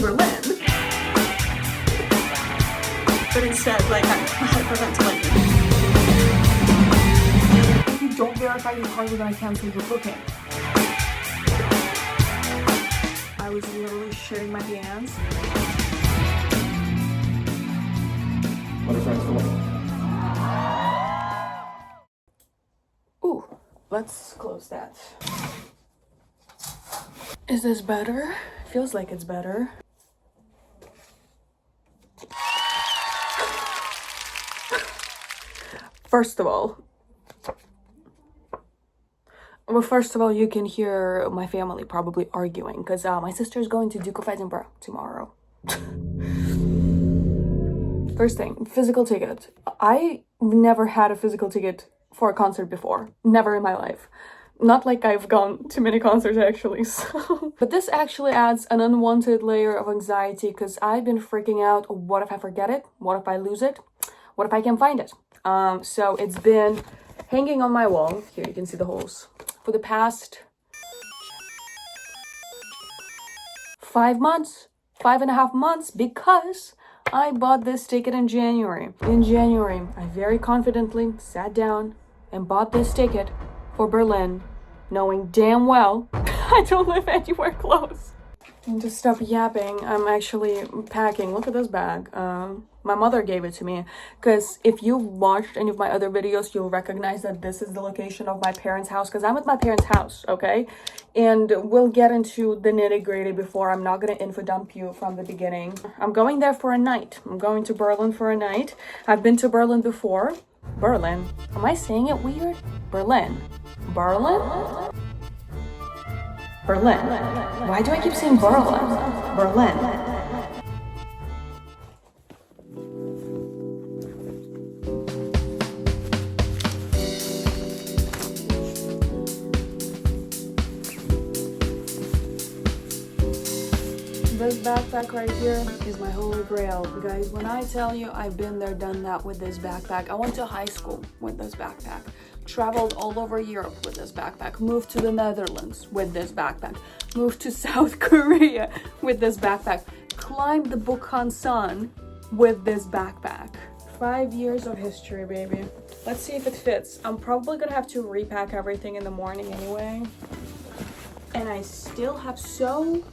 Berlin. But instead, like, I forgot to like. If you don't verify your card, we're gonna cancel your booking. I was literally shitting my pants. What is that for? Ooh, let's close that. Is this better? Feels like it's better. First of all, you can hear my family probably arguing because my sister is going to Duke of Edinburgh tomorrow. First thing, physical ticket. I never had a physical ticket for a concert before. Never in my life. Not like I've gone to many concerts actually, so. But this actually adds an unwanted layer of anxiety because I've been freaking out. What if I forget it? What if I lose it? What if I can't find it? So it's been hanging on my wall. Here you can see the holes. For the past 5 months, 5.5 months, because I bought this ticket in January. In January, I very confidently sat down and bought this ticket for Berlin, knowing damn well I don't live anywhere close. And to stop yapping, I'm actually packing. Look at this bag. My mother gave it to me because if you've watched any of my other videos, you'll recognize that this is the location of my parents' house because I'm at my parents' house, okay? And we'll get into the nitty-gritty before. I'm not going to info dump you from the beginning. I'm going there for a night. I'm going to Berlin for a night. I've been to Berlin before. Berlin. Am I saying it weird? Berlin. Berlin? Berlin. Why do I keep saying Berlin? Berlin. This backpack right here is my holy grail. Guys, when I tell you I've been there, done that with this backpack. I went to high school with this backpack. Traveled all over Europe with this backpack. Moved to the Netherlands with this backpack. Moved to South Korea with this backpack. Climbed the Bukhan San with this backpack. 5 years of history, baby. Let's see if it fits. I'm probably gonna have to repack everything in the morning anyway. And I still have so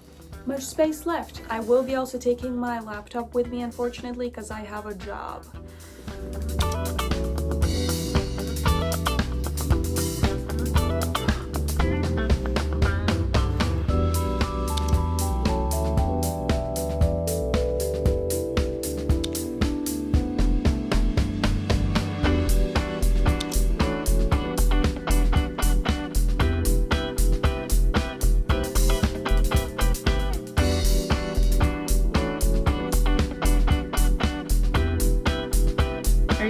much space left. I will be also taking my laptop with me, unfortunately, because I have a job.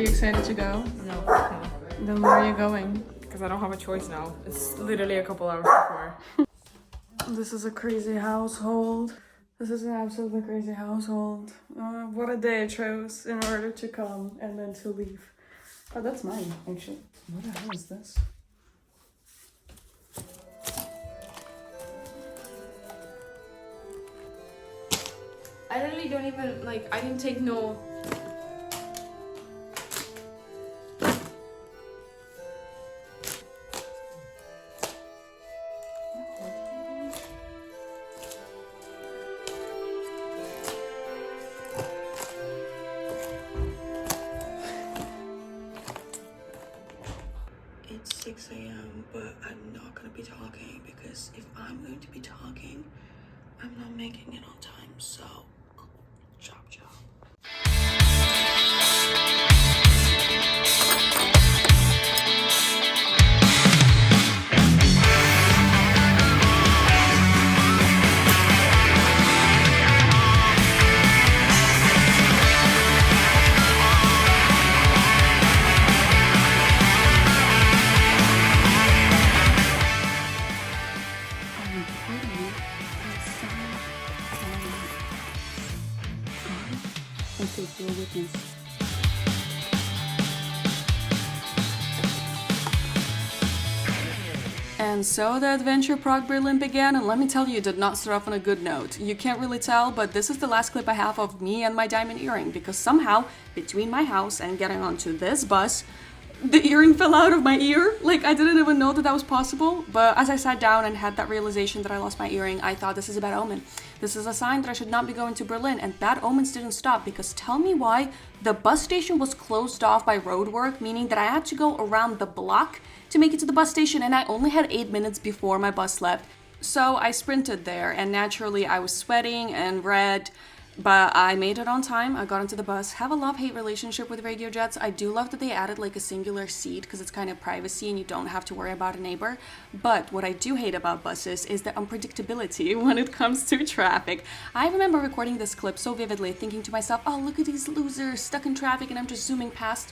Excited to go? No. Then where are you going? Because I don't have a choice now. It's literally a couple hours before. This is a crazy household. This is an absolutely crazy household. What a day I chose in order to come and then to leave. Oh, that's mine, actually. What the hell is this? I literally don't even, I didn't take no... It's 6 a.m., but I'm not going to be talking because if I'm going to be talking, I'm not making it on time, so chop chop. Your witness. And so the adventure Prague Berlin began, and let me tell you, it did not start off on a good note. You can't really tell, but this is the last clip I have of me and my diamond earring, because somehow, between my house and getting onto this bus, the earring fell out of my ear. Like, I didn't even know that that was possible. But as I sat down and had that realization that I lost my earring, I thought, this is a bad omen. This is a sign that I should not be going to Berlin. And bad omens didn't stop, because tell me why the bus station was closed off by roadwork, meaning that I had to go around the block to make it to the bus station, and I only had 8 minutes before my bus left. So I sprinted there, and naturally I was sweating and red. But I made it on time. I got into the bus. Have a love-hate relationship with radio jets. I do love that they added like a singular seat because it's kind of privacy and you don't have to worry about a neighbor. But what I do hate about buses is the unpredictability when it comes to traffic. I remember recording this clip so vividly, thinking to myself, oh, look at these losers stuck in traffic, and I'm just zooming past.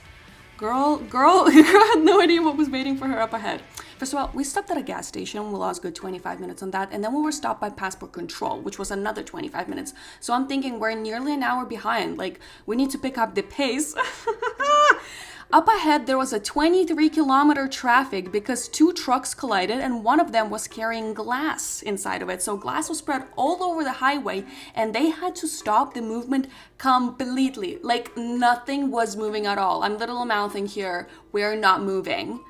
Girl had no idea what was waiting for her up ahead. First of all, we stopped at a gas station. We lost good 25 minutes on that. And then we were stopped by passport control, which was another 25 minutes. So I'm thinking we're nearly an hour behind. Like, we need to pick up the pace. Up ahead, there was a 23-kilometer traffic because 2 trucks collided and one of them was carrying glass inside of it. So glass was spread all over the highway and they had to stop the movement completely. Like, nothing was moving at all. I'm literally mouthing here, we're not moving.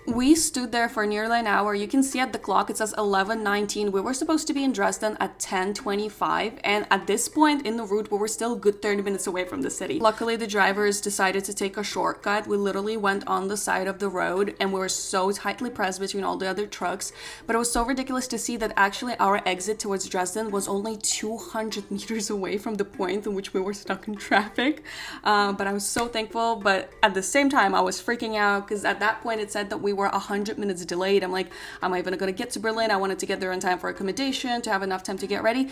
We stood there for nearly an hour. You can see at the clock it says 11:19. We were supposed to be in Dresden at 10:25, and at this point in the route we were still a good 30 minutes away from the city. Luckily the drivers decided to take a shortcut. We literally went on the side of the road and we were so tightly pressed between all the other trucks, but it was so ridiculous to see that actually our exit towards Dresden was only 200 meters away from the point in which we were stuck in traffic. But I was so thankful, but at the same time I was freaking out because at that point it said that we were 100 minutes delayed. I'm like, am I even gonna get to Berlin? I wanted to get there in time for accommodation, to have enough time to get ready.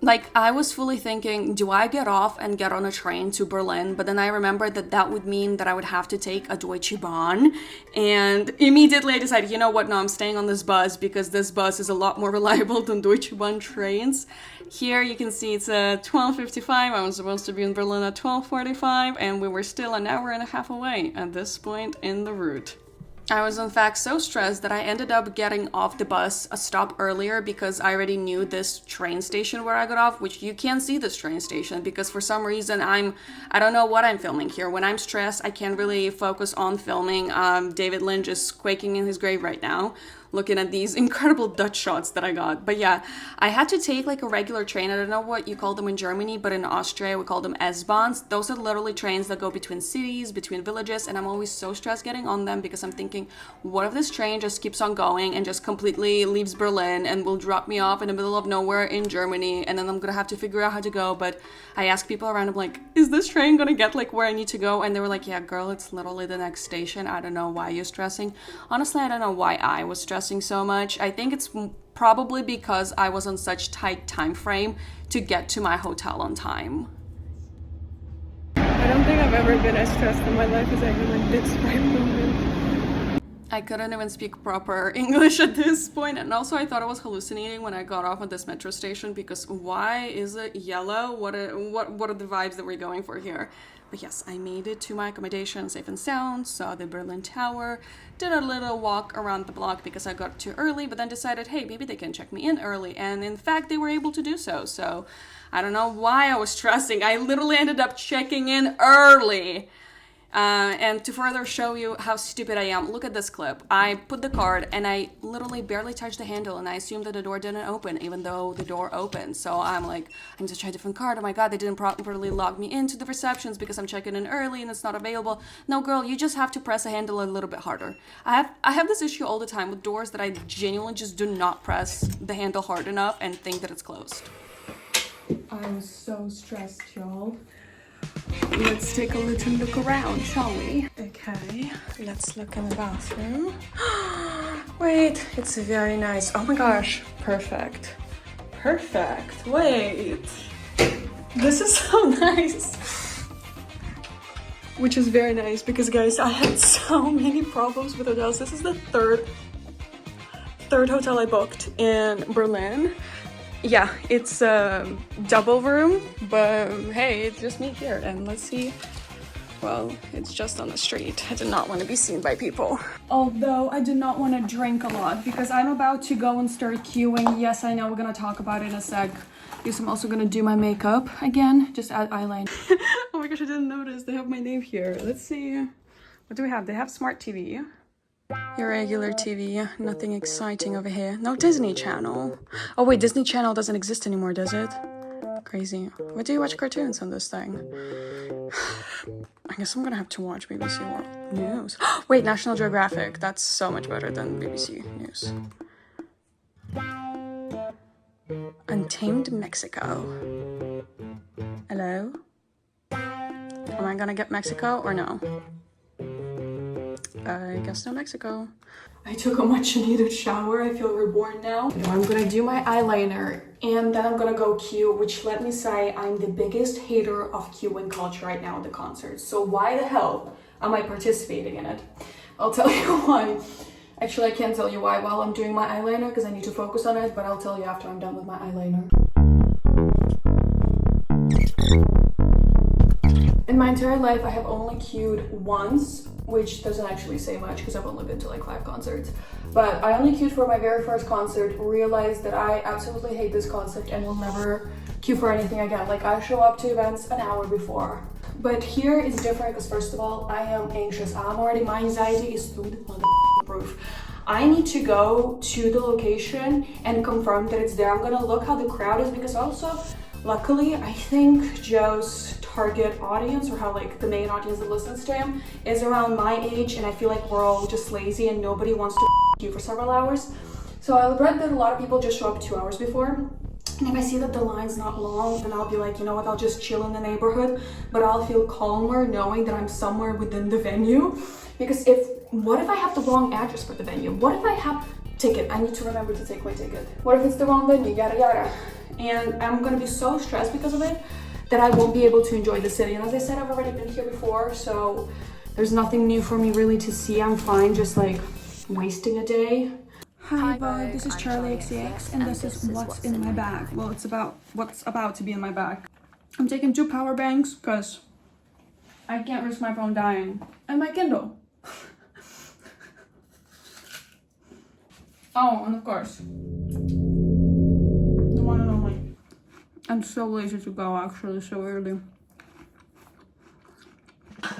Like, I was fully thinking, do I get off and get on a train to Berlin? But then I remembered that that would mean that I would have to take a Deutsche Bahn. And immediately I decided, you know what, no, I'm staying on this bus because this bus is a lot more reliable than Deutsche Bahn trains. Here you can see it's 12:55. I was supposed to be in Berlin at 12:45 and we were still an hour and a half away at this point in the route. I was in fact so stressed that I ended up getting off the bus a stop earlier because I already knew this train station where I got off, which you can't see this train station because for some reason I don't know what I'm filming here. When I'm stressed, I can't really focus on filming. David Lynch is quaking in his grave right now, looking at these incredible Dutch shots that I got. But yeah, I had to take like a regular train. I don't know what you call them in Germany, but in Austria we call them S-Bahns. Those are literally trains that go between cities, between villages, and I'm always so stressed getting on them because I'm thinking, what if this train just keeps on going and just completely leaves Berlin and will drop me off in the middle of nowhere in Germany, and then I'm gonna have to figure out how to go. But I asked people around, I'm like, is this train gonna get like where I need to go? And they were like, yeah girl, it's literally the next station. I don't know why you're stressing. Honestly, I don't know why I was stressing so much. I think it's probably because I was on such tight time frame to get to my hotel on time. I don't think I've ever been as stressed in my life as I am like this right moment. I couldn't even speak proper English at this point, and also I thought I was hallucinating when I got off at this metro station because why is it yellow? What are the vibes that we're going for here? But yes, I made it to my accommodation safe and sound, saw the Berlin Tower, did a little walk around the block because I got too early, but then decided, hey, maybe they can check me in early, and in fact they were able to do so. So I don't know why I was stressing. I literally ended up checking in early. And to further show you how stupid I am, look at this clip. I put the card and I literally barely touched the handle and I assumed that the door didn't open even though the door opened. So I'm like, I need to try a different card. Oh my god, they didn't properly log me into the receptions because I'm checking in early and it's not available. No girl, you just have to press the handle a little bit harder. I have this issue all the time with doors that I genuinely just do not press the handle hard enough and think that it's closed. I was so stressed, y'all. Let's take a little look around, shall we? Okay, let's look in the bathroom. Wait, it's very nice. Oh my gosh, perfect. Perfect. Wait. This is so nice. Which is very nice because guys, I had so many problems with hotels. This is the third hotel I booked in Berlin. Yeah, it's a double room, but hey, it's just me here, and let's see well, it's just on the street. I did not want to be seen by people. Although I did not want to drink a lot because I'm about to go and start queuing. Yes, I know we're gonna talk about it in a sec. Because I'm also gonna do my makeup again, just add eyeliner. Oh my gosh, I didn't notice they have my name here. Let's see. What do we have? They have smart TV. Your regular TV, nothing exciting over here. No Disney Channel. Oh wait, Disney Channel doesn't exist anymore, does it? Crazy. Where do you watch cartoons on this thing? I guess I'm gonna have to watch BBC World News. Wait, National Geographic. That's so much better than BBC News. Untamed Mexico. Hello? Am I gonna get Mexico or no? I guess no Mexico. I took a much needed shower. I feel reborn now. I'm gonna do my eyeliner and then I'm gonna go queue, which let me say I'm the biggest hater of queuing culture right now at the concerts. So why the hell am I participating in it? I'll tell you why. Actually, I can't tell you why while I'm doing my eyeliner because I need to focus on it, but I'll tell you after I'm done with my eyeliner. In my entire life, I have only queued once, which doesn't actually say much because I've only been to like 5 concerts. But I only queued for my very first concert, realized that I absolutely hate this concept and will never queue for anything again. Like I show up to events an hour before. But here is different because first of all, I am anxious. My anxiety is through the roof. I need to go to the location and confirm that it's there. I'm gonna look how the crowd is because also, luckily, I think Joe's target audience or how like the main audience that listens to him is around my age, and I feel like we're all just lazy and nobody wants to queue for several hours. So I read that a lot of people just show up 2 hours before. And if I see that the line's not long, then I'll be like, you know what, I'll just chill in the neighborhood, but I'll feel calmer knowing that I'm somewhere within the venue. Because what if I have the wrong address for the venue? What if I have ticket? I need to remember to take my ticket. What if it's the wrong venue? Yada yada. And I'm gonna be so stressed because of it that I won't be able to enjoy the city. And as I said, I've already been here before, so there's nothing new for me really to see. I'm fine just like wasting a day. Hi bud, this is Charlie XCX and this is what's in my bag. Well, it's about what's about to be in my bag. I'm taking 2 power banks because I can't risk my phone dying. And my Kindle. Oh, and of course, the one and only. I'm so lazy to go actually so early.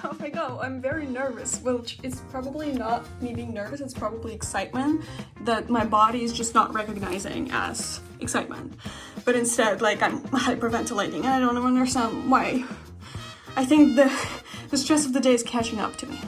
Oh my god, I'm very nervous. Well, it's probably not me being nervous, it's probably excitement that my body is just not recognizing as excitement. But instead, like, I'm hyperventilating and I don't understand why. I think the stress of the day is catching up to me.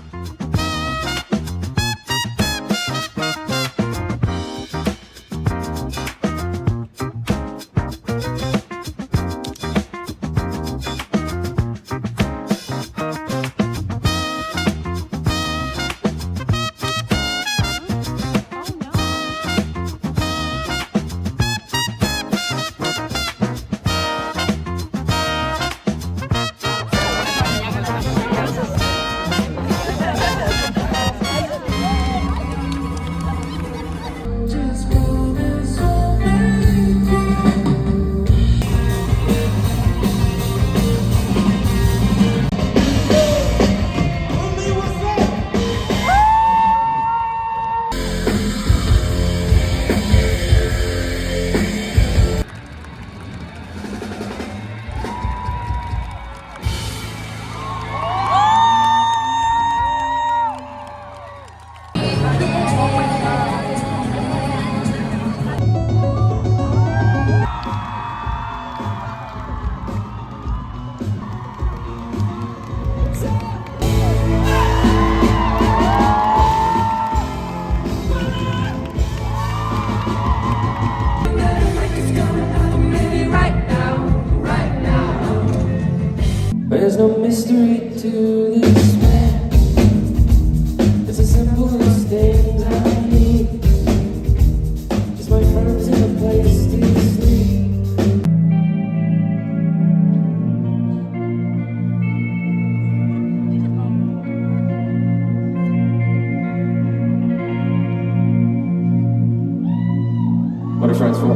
There's no mystery to this man. It's as simple as things I need. Just my friends in a place to sleep. What are friends for?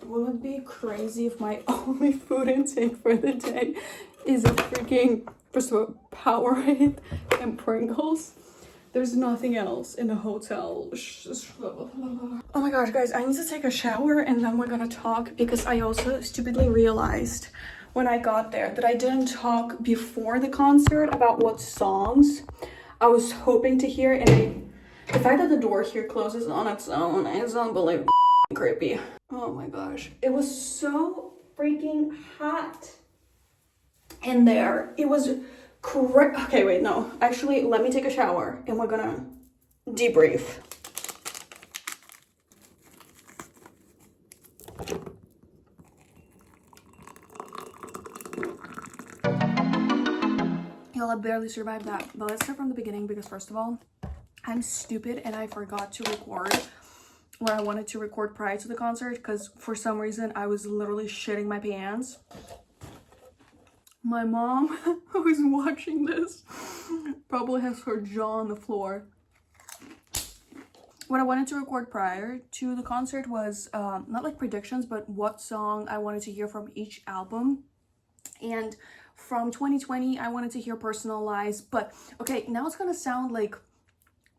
will it be crazy if my only food intake for the day is a freaking, first of all, Powerade and Pringles? There's nothing else in the hotel. Oh my gosh, guys, I need to take a shower and then we're gonna talk, because I also stupidly realized when I got there that I didn't talk before the concert about what songs I was hoping to hear, and the fact that the door here closes on its own is unbelievable creepy. Oh my gosh, it was so freaking hot in there. It was okay, wait, no. Actually, let me take a shower and we're gonna debrief. Y'all, I barely survived that. But let's start from the beginning, because first of all, I'm stupid and I forgot to record what I wanted to record prior to the concert, because for some reason I was literally shitting my pants. My mom, who is watching this, probably has her jaw on the floor. What I wanted to record prior to the concert was not like predictions, but what song I wanted to hear from each album. And from 2020, I wanted to hear Personalized. But okay, now it's gonna sound like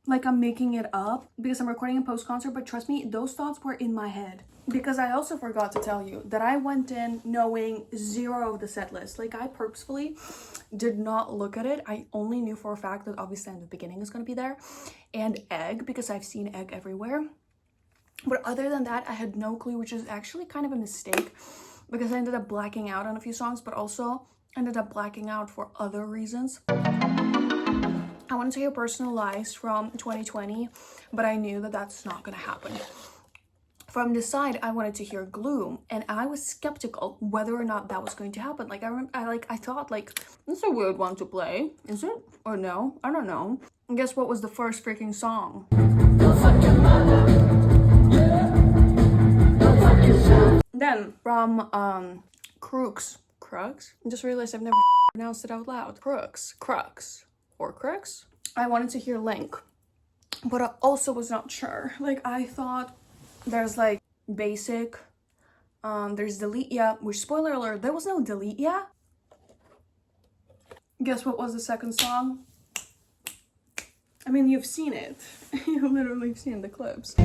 I'm making it up because I'm recording in post-concert, but trust me, those thoughts were in my head. Because I also forgot to tell you that I went in knowing zero of the set list. Like, I purposefully did not look at it. I only knew for a fact that obviously in the beginning is going to be there, and Egg, because I've seen Egg everywhere. But other than that, I had no clue, which is actually kind of a mistake, because I ended up blacking out on a few songs, but also ended up blacking out for other reasons. I wanted to hear Personalized from 2020, but I knew that that's not going to happen. From the side, I wanted to hear Gloom, and I was skeptical whether or not that was going to happen. Like, I thought, like, this is a weird one to play, is it? Or no? I don't know. And guess what was the first freaking song? Then, from, Crooks. I just realized I've never pronounced it out loud. Crooks. I wanted to hear Link, but I also was not sure. Like, I thought there's like Basic, there's Delete Ya, which, spoiler alert, there was no Delete Ya. Guess what was the second song? I mean, you've seen it. You literally have seen the clips.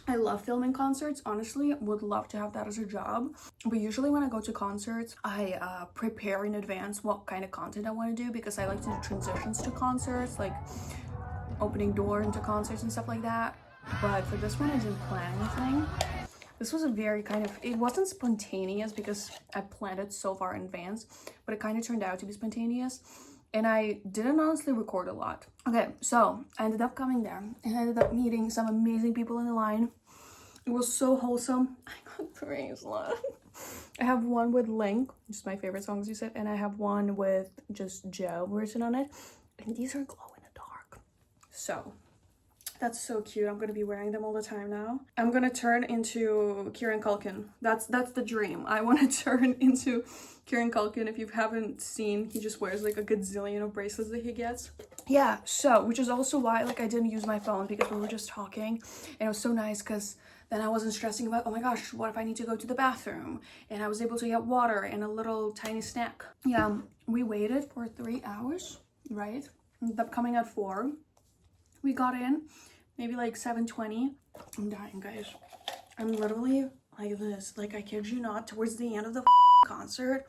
I love filming concerts, honestly. Would love to have that as a job. But usually when I go to concerts, I prepare in advance what kind of content I want to do, because I like to do transitions to concerts, like opening door into concerts and stuff like that. But for this one, I didn't plan anything. This was a very kind of, it wasn't spontaneous because I planned it so far in advance, but it kind of turned out to be spontaneous, and I didn't honestly record a lot. Okay, so I ended up coming there and I ended up meeting some amazing people in the line. It was so wholesome. I got 3 slots. I have one with Link, which is my favorite song, as you said, and I have one with just Joe written on it, and these are glow in the dark. So that's so cute. I'm gonna be wearing them all the time now. I'm gonna turn into Kieran Culkin. That's the dream. I want to turn into Kieran Culkin. If you haven't seen, he just wears like a gazillion of bracelets that he gets. Yeah, so, which is also why like I didn't use my phone, because we were just talking, and it was so nice because then I wasn't stressing about, oh my gosh, what if I need to go to the bathroom? And I was able to get water and a little tiny snack. Yeah, we waited for 3 hours, right? Ended up coming at 4. We got in maybe like 7:20. I'm dying, guys. I'm literally like this. Like, I kid you not, towards the end of the concert,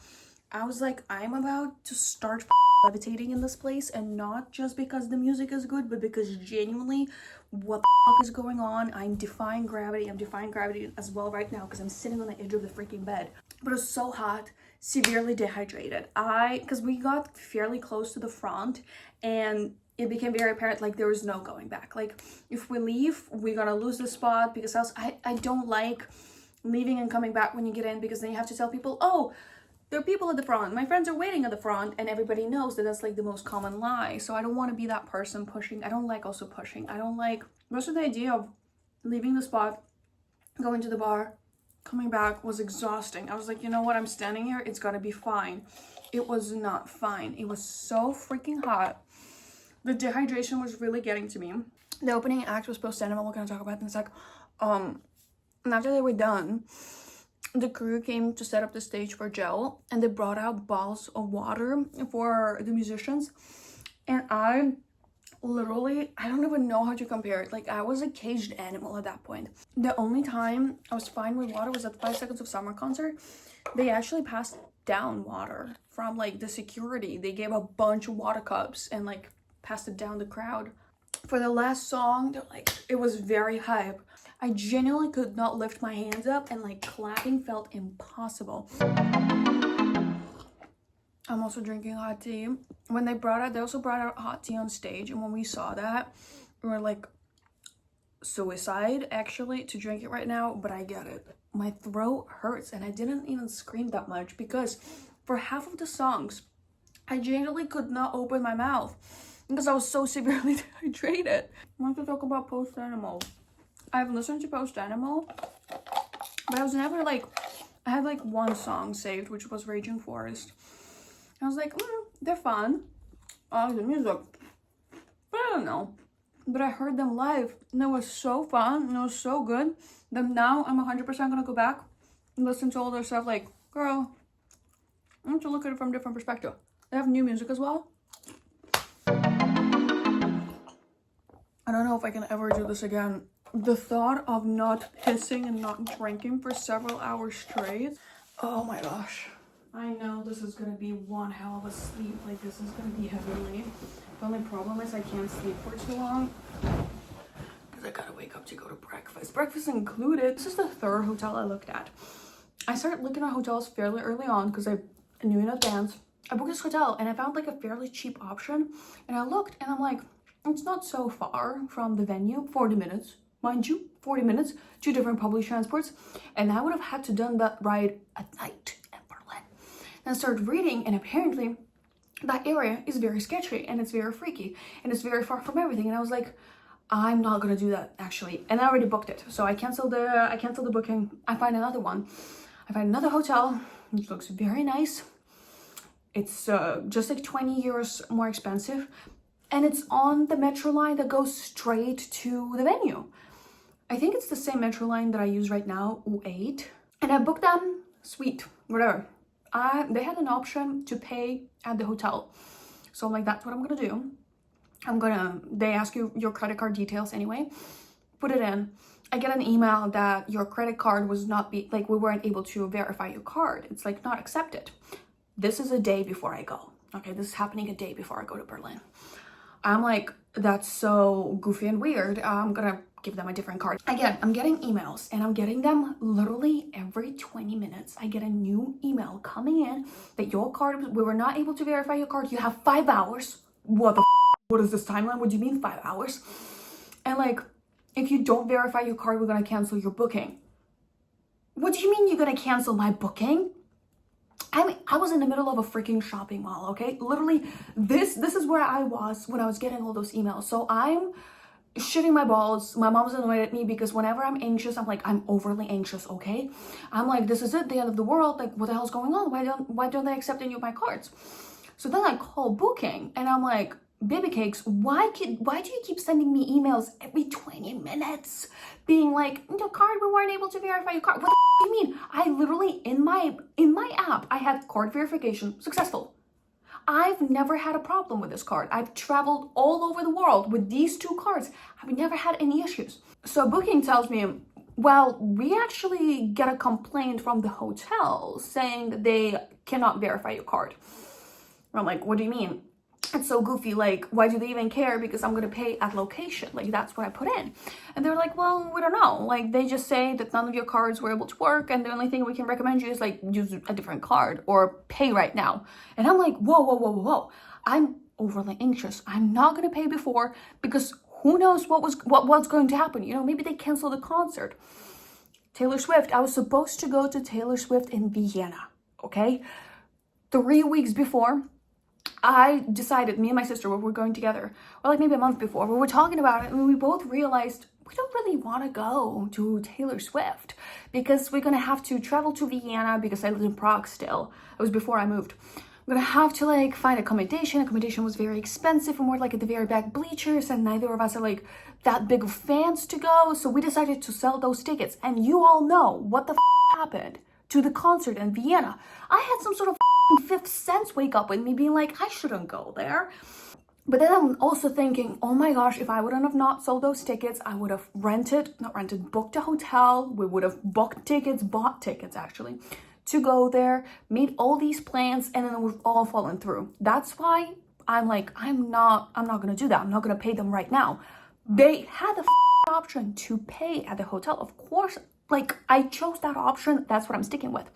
I was like, I'm about to start levitating in this place, and not just because the music is good, but because genuinely what the is going on. I'm defying gravity. I'm defying gravity as well right now because I'm sitting on the edge of the freaking bed. But it was so hot, severely dehydrated. Because we got fairly close to the front, and it became very apparent like there was no going back. Like, if we leave, we're gonna lose the spot, because I don't like leaving and coming back when you get in, because then you have to tell people, oh, there are people at the front, my friends are waiting at the front, and everybody knows that that's like the most common lie. So I don't want to be that person pushing. I don't like also pushing. I don't like, most of the idea of leaving the spot, going to the bar, coming back was exhausting. I was like, you know what, I'm standing here, it's gotta be fine. It was not fine. It was so freaking hot. The dehydration was really getting to me. The opening act was Post Animal. We're gonna talk about it in a sec. And after they were done, the crew came to set up the stage for Joe, and they brought out bottles of water for the musicians. And I literally, I don't even know how to compare it. Like, I was a caged animal at that point. The only time I was fine with water was at 5 Seconds of Summer concert. They actually passed down water from like the security. They gave a bunch of water cups and like passed it down the crowd. For the last song, they're like, it was very hype. I genuinely could not lift my hands up, and like clapping felt impossible. I'm also drinking hot tea. When they also brought out hot tea on stage, and when we saw that, we were like, suicide actually to drink it right now, but I get it. My throat hurts, and I didn't even scream that much because for half of the songs, I genuinely could not open my mouth because I was so severely dehydrated. I want to talk about Post Animal. I've listened to Post Animal, but I was never like, I had like one song saved, which was Raging Forest. I was like, they're fun. I like the music, but I don't know. But I heard them live, and it was so fun, and it was so good. Then now I'm 100% gonna go back and listen to all their stuff. Like, girl, I want to look at it from a different perspective. They have new music as well. I don't know if I can ever do this again. The thought of not pissing and not drinking for several hours straight. Oh my gosh. I know this is gonna be one hell of a sleep. Like, this is gonna be heavenly. The only problem is I can't sleep for too long because I gotta wake up to go to breakfast. Breakfast included. This is the third hotel I looked at. I started looking at hotels fairly early on because I knew in advance. I booked this hotel and I found like a fairly cheap option, and I looked and I'm like, it's not so far from the venue. 40 minutes, mind you, 40 minutes, 2 different public transports, and I would have had to done that ride at night in Berlin. And I started reading, and apparently that area is very sketchy, and it's very freaky, and it's very far from everything. And I was like, I'm not gonna do that actually. And I already booked it, so I canceled the booking. I find another one. I find another hotel, which looks very nice. It's just like 20 euros more expensive, and it's on the metro line that goes straight to the venue. I think it's the same metro line that I use right now, U8. And I booked them, sweet, whatever. They had an option to pay at the hotel. So I'm like, that's what I'm gonna do. They ask you your credit card details anyway, put it in. I get an email that your credit card we weren't able to verify your card. It's like not accepted. This is a day before I go. Okay, this is happening a day before I go to Berlin. I'm like, that's so goofy and weird. I'm gonna give them a different card. Again, I'm getting emails, and I'm getting them literally every 20 minutes. I get a new email coming in that your card, we were not able to verify your card. You have 5 hours. What the what is this timeline? What do you mean 5 hours? And like, if you don't verify your card, we're gonna cancel your booking. What do you mean you're gonna cancel my booking? I was in the middle of a freaking shopping mall, okay? Literally, this is where I was when I was getting all those emails. So I'm shitting my balls. My mom's annoyed at me because whenever I'm anxious, I'm like, I'm overly anxious, okay? I'm like, this is it, the end of the world. Like, what the hell's going on? Why don't they accept any of my cards? So then I call booking, and I'm like, baby cakes, why do you keep sending me emails every 20 minutes being like, your card, we weren't able to verify your card? What the do you mean? I literally, in my app, I had card verification successful. I've never had a problem with this card. I've traveled all over the world with these 2 cards. I've never had any issues. So booking tells me, well, we actually get a complaint from the hotel saying that they cannot verify your card. I'm like, what do you mean? It's so goofy. Like, why do they even care? Because I'm gonna pay at location. Like, that's what I put in. And they're like, well, we don't know. Like, they just say that none of your cards were able to work, and the only thing we can recommend you is like use a different card or pay right now. And I'm like, whoa. I'm overly anxious. I'm not gonna pay before because who knows what's going to happen. You know, maybe they cancel the concert. Taylor Swift. I was supposed to go to Taylor Swift in Vienna. Okay, 3 weeks before. I decided, me and my sister, we were going together, or like maybe a month before, we were talking about it, and we both realized we don't really want to go to Taylor Swift because we're going to have to travel to Vienna because I lived in Prague still. It was before I moved. I'm gonna have to like find accommodation. Accommodation was very expensive and we're like at the very back bleachers and neither of us are like that big of fans to go. So we decided to sell those tickets. And you all know what the happened to the concert in Vienna. I had some sort of fifth sense wake up with me being like, I shouldn't go there. But then I'm also thinking, oh my gosh, if I wouldn't have not sold those tickets, I would have booked a hotel. We would have bought tickets actually, to go there, made all these plans, and then it would have all fallen through. That's why I'm like, I'm not gonna do that. I'm not gonna pay them right now. They had the option to pay at the hotel. Of course, like I chose that option. That's what I'm sticking with.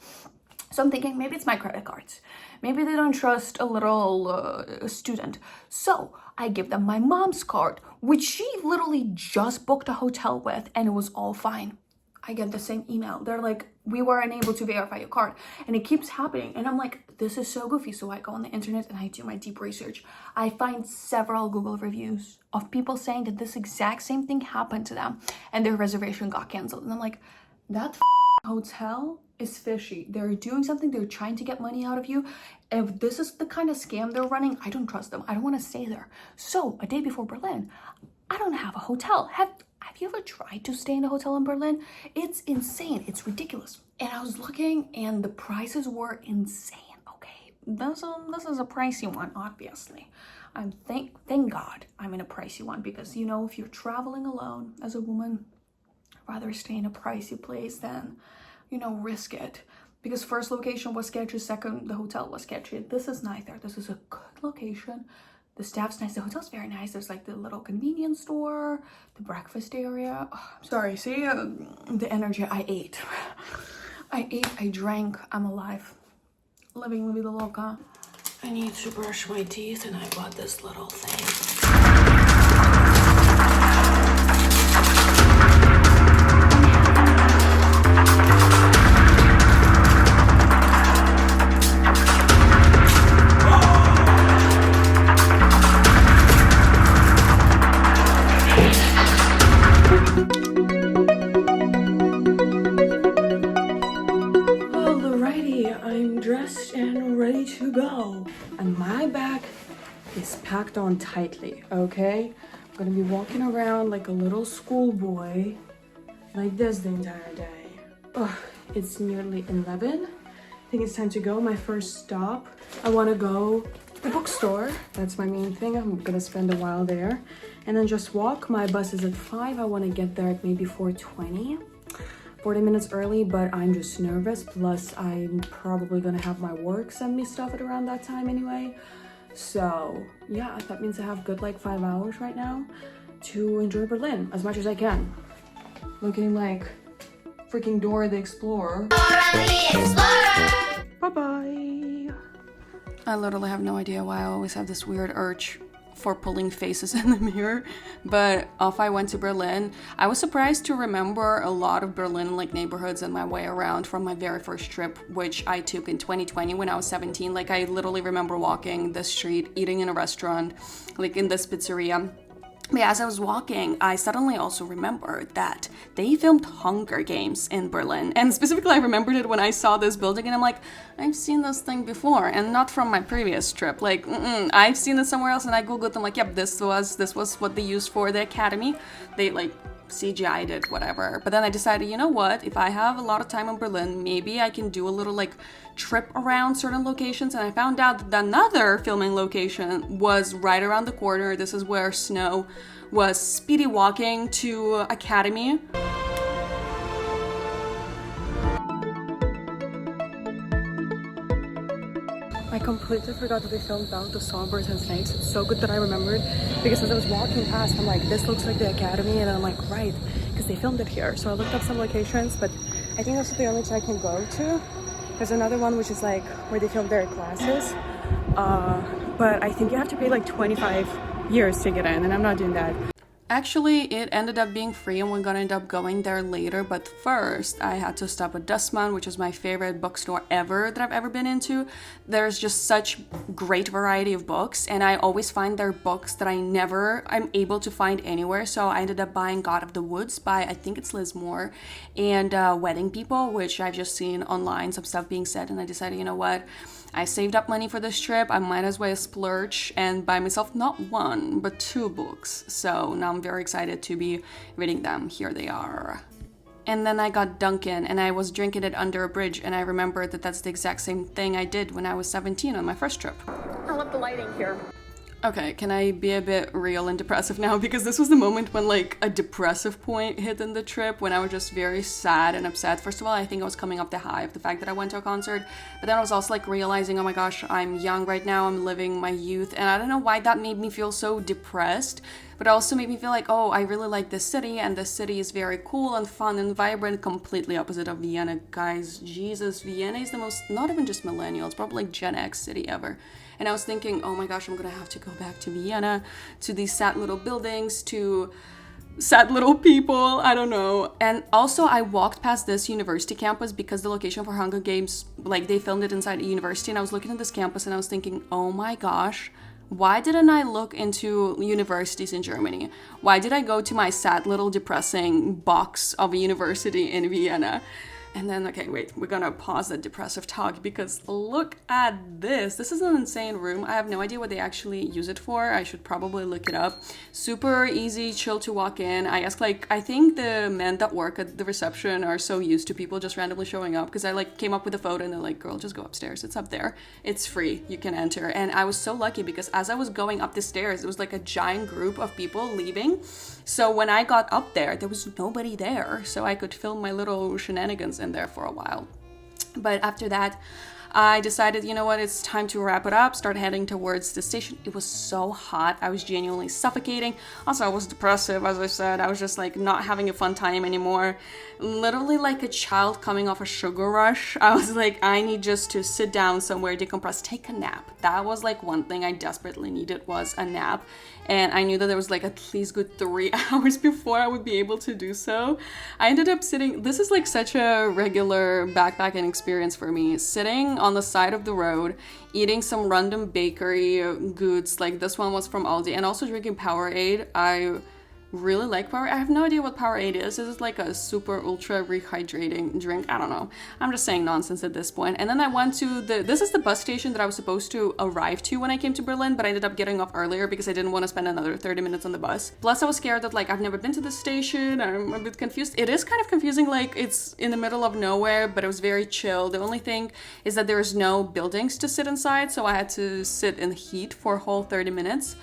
So I'm thinking maybe it's my credit cards. Maybe they don't trust a little student. So I give them my mom's card, which she literally just booked a hotel with, and it was all fine. I get the same email. They're like, we were unable to verify your card. And it keeps happening. And I'm like, this is so goofy. So I go on the internet and I do my deep research. I find several Google reviews of people saying that this exact same thing happened to them and their reservation got canceled. And I'm like, that hotel is fishy. They're doing something. They're trying to get money out of you. If this is the kind of scam they're running, I don't trust them. I don't want to stay there. So a day before Berlin, I don't have a hotel. Have you ever tried to stay in a hotel in Berlin? It's insane. It's ridiculous. And I was looking and the prices were insane. Okay, this is a pricey one, obviously. Thank God I'm in a pricey one because, you know, if you're traveling alone as a woman, I'd rather stay in a pricey place than, you know, risk it. Because first location was sketchy, second, the hotel was sketchy. This is neither. This is a good location. The staff's nice. The hotel's very nice. There's like the little convenience store, the breakfast area. Oh, I'm sorry, see the energy. I ate, I drank. I'm alive. Living la vida loca. I need to brush my teeth and I bought this little thing. And my bag is packed on tightly, okay? I'm gonna be walking around like a little schoolboy like this the entire day. Oh, it's nearly 11. I think it's time to go. My first stop. I want to go to the bookstore. That's my main thing. I'm gonna spend a while there and then just walk. My bus is at 5. I want to get there at maybe 4:20. 40 minutes early, but I'm just nervous. Plus, I'm probably gonna have my work send me stuff at around that time anyway. So yeah, that means I have good like 5 hours right now to enjoy Berlin as much as I can. Looking like freaking Dora the Explorer. Bye-bye. I literally have no idea why I always have this weird urge for pulling faces in the mirror, but off I went to Berlin. I was surprised to remember a lot of Berlin like neighborhoods on my way around from my very first trip, which I took in 2020 when I was 17. Like I literally remember walking the street, eating in a restaurant, like in this pizzeria. But as I was walking, I suddenly also remembered that they filmed Hunger Games in Berlin. And specifically, I remembered it when I saw this building and I'm like, I've seen this thing before and not from my previous trip. Like, I've seen it somewhere else and I Googled them like, yep, this was what they used for the academy. They like CGI'd it, whatever. But then I decided, you know what, if I have a lot of time in Berlin, maybe I can do a little like trip around certain locations. And I found out that another filming location was right around the corner. This is where Snow was speedy walking to Academy. I completely forgot that they filmed Ballad of Songbirds and Snakes. It's so good that I remembered, because as I was walking past, I'm like, this looks like the Academy, and I'm like, right, because they filmed it here. So I looked up some locations, but I think that's the only two I can go to. There's another one which is like where they filmed their classes, but I think you have to pay like 25 euros to get in, and I'm not doing that. Actually, it ended up being free and we're gonna end up going there later, but first I had to stop at Dustman, which is my favorite bookstore ever that I've ever been into. There's just such great variety of books, and I always find their books that I'm able to find anywhere. So I ended up buying God of the Woods by, I think it's Liz Moore, and Wedding People, which I've just seen online, some stuff being said, and I decided, you know what? I saved up money for this trip, I might as well splurge and buy myself not one, but 2 books. So now I'm very excited to be reading them. Here they are. And then I got Dunkin', and I was drinking it under a bridge, and I remembered that that's the exact same thing I did when I was 17 on my first trip. I love the lighting here. Okay, can I be a bit real and depressive now? Because this was the moment when like a depressive point hit in the trip, when I was just very sad and upset. First of all, I think I was coming up the high of the fact that I went to a concert, but then I was also like realizing, oh my gosh, I'm young right now, I'm living my youth, and I don't know why that made me feel so depressed, but it also made me feel like, oh, I really like this city, and this city is very cool and fun and vibrant, completely opposite of Vienna, guys. Jesus, Vienna is the most, not even just millennials, probably like Gen X city ever. And I was thinking, oh my gosh, I'm gonna have to go back to Vienna, to these sad little buildings, to sad little people, I don't know. And also I walked past this university campus because the location for Hunger Games, like they filmed it inside a university, and I was looking at this campus and I was thinking, oh my gosh, why didn't I look into universities in Germany? Why did I go to my sad little depressing box of a university in Vienna? And then, okay, wait, we're gonna pause that depressive talk because look at this. This is an insane room. I have no idea what they actually use it for. I should probably look it up. Super easy, chill to walk in. I asked, like, I think the men that work at the reception are so used to people just randomly showing up because I, like, came up with a photo and they're like, girl, just go upstairs. It's up there. It's free. You can enter. And I was so lucky because as I was going up the stairs, it was like a giant group of people leaving. So when I got up there was nobody there. So I could film my little shenanigans in there for a while. But after that, I decided, you know what, it's time to wrap it up, start heading towards the station. It was so hot. I was genuinely suffocating. Also, I was depressive, as I said. I was just like not having a fun time anymore. Literally like a child coming off a sugar rush. I was like, I need just to sit down somewhere, decompress, take a nap. That was like one thing I desperately needed, was a nap. And I knew that there was like at least good 3 hours before I would be able to do so. I ended up sitting, this is like such a regular backpacking experience for me, sitting on the side of the road, eating some random bakery goods, like this one was from Aldi, and also drinking Powerade. I really like Powerade. I have no idea what Powerade is. This is like a super ultra rehydrating drink. I don't know. I'm just saying nonsense at this point. And then I went to this is the bus station that I was supposed to arrive to when I came to Berlin, but I ended up getting off earlier because I didn't want to spend another 30 minutes on the bus. Plus I was scared that like I've never been to this station. I'm a bit confused. It is kind of confusing, like it's in the middle of nowhere, but it was very chill. The only thing is that there is no buildings to sit inside, so I had to sit in the heat for a whole 30 minutes.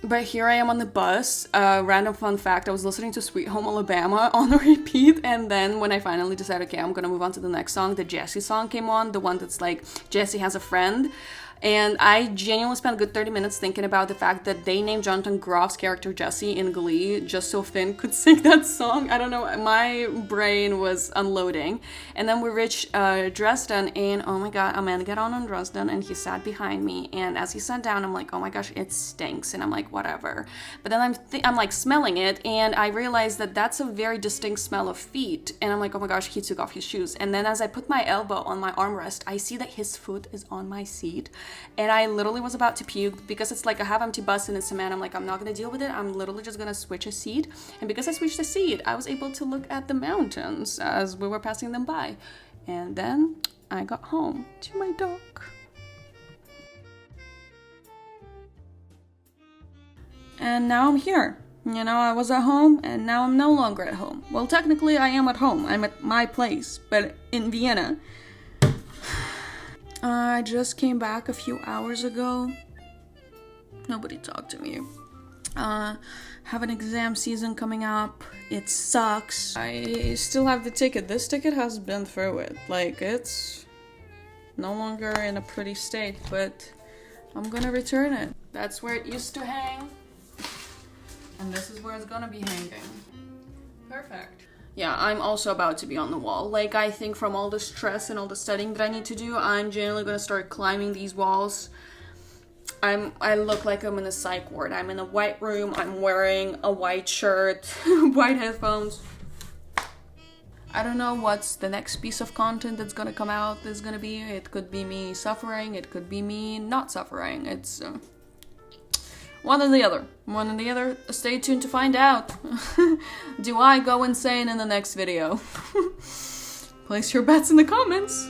But here I am on the bus. Random fun fact, I was listening to Sweet Home Alabama on repeat, and then when I finally decided, okay, I'm gonna move on to the next song, the Jessie song came on, the one that's like, Jessie has a friend. And I genuinely spent a good 30 minutes thinking about the fact that they named Jonathan Groff's character Jesse in Glee just so Finn could sing that song. I don't know, my brain was unloading. And then we reached Dresden, and oh my god, a man got on Dresden, and he sat behind me. And as he sat down, I'm like, oh my gosh, it stinks. And I'm like, whatever. But then I'm like smelling it, and I realized that that's a very distinct smell of feet. And I'm like, oh my gosh, he took off his shoes. And then as I put my elbow on my armrest, I see that his foot is on my seat. And I literally was about to puke because it's like a half empty bus and it's a man. I'm like, I'm not gonna deal with it. I'm literally just gonna switch a seat. And because I switched a seat, I was able to look at the mountains as we were passing them by. And then I got home to my dog. And now I'm here. You know, I was at home and now I'm no longer at home. Well, technically I am at home. I'm at my place, but in Vienna. I just came back a few hours ago. Nobody talked to me. Have an exam season coming up. It sucks. I still have the ticket. This ticket has been through it. Like, it's no longer in a pretty state, but I'm gonna return it. That's where it used to hang. And this is where it's gonna be hanging. Perfect. Yeah, I'm also about to be on the wall. Like, I think from all the stress and all the studying that I need to do, I'm generally gonna start climbing these walls. I look like I'm in a psych ward. I'm in a white room, I'm wearing a white shirt, white headphones. I don't know what's the next piece of content that's gonna come out is gonna be. It could be me suffering, it could be me not suffering. It's one or the other. One or the other. Stay tuned to find out. Do I go insane in the next video? Place your bets in the comments.